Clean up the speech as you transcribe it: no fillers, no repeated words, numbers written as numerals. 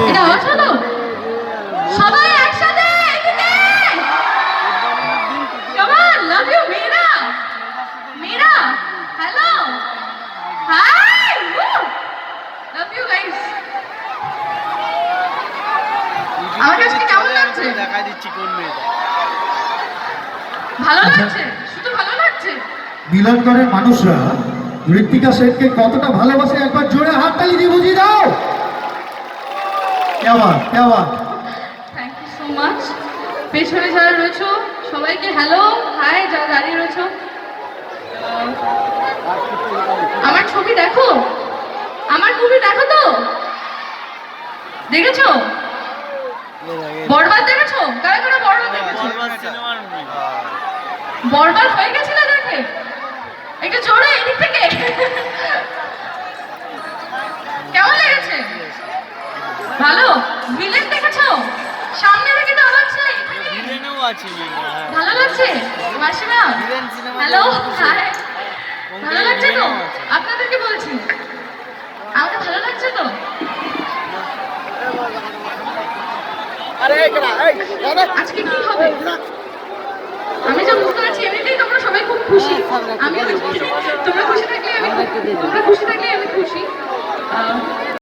এটা আওয়াজ হলো? সবাই একসাথে এদিকে। Come on, love you, Meera. Meera, hello. Hi. Woo. Love you guys. আমার কাছে কেমন লাগছে? দেখা দিচ্ছি কোন মেয়েটা। ভালো লাগছে, শুধু ভালো লাগছে। মিলনগড়ের মানুষরা ঋত্বিকা সেনকে কতটা ভালোবাসে একবার জোরে হাততালি দিয়ে বুঝিয়ে দাও। কেমন কেমন? Thank you so much. পেছনে যারা রয়েছো সবাইকে হ্যালো হাই, যারা দাঁড়িয়ে রয়েছো। আমার ছবি দেখো, আমার মুভি দেখো তো। দেখেছো বরবাদ? দেখেছো? কারা কারা বরবাদ দেখেছো? বরবাদ হয়ে গেছিল দেখে? একটু জোরে এদিক থেকে। কেমন লেগেছে? ভালো। ভিলেন দেখেছো? সামনে থেকে তো আওয়াজ চাই। ভিলেনও আছে। ভালো লাগছে মাসিমা? হ্যালো হাই, ভালো লাগছে তো? আপনাদেরকে বলছি আমাকে ভালো লাগছে তো? আজকে কি হবে আমি যা বুঝতে পারছি, এমনিতেই তোমরা সবাই খুব খুশি। আমি তোমরা খুশি থাকলে আমি খুশি।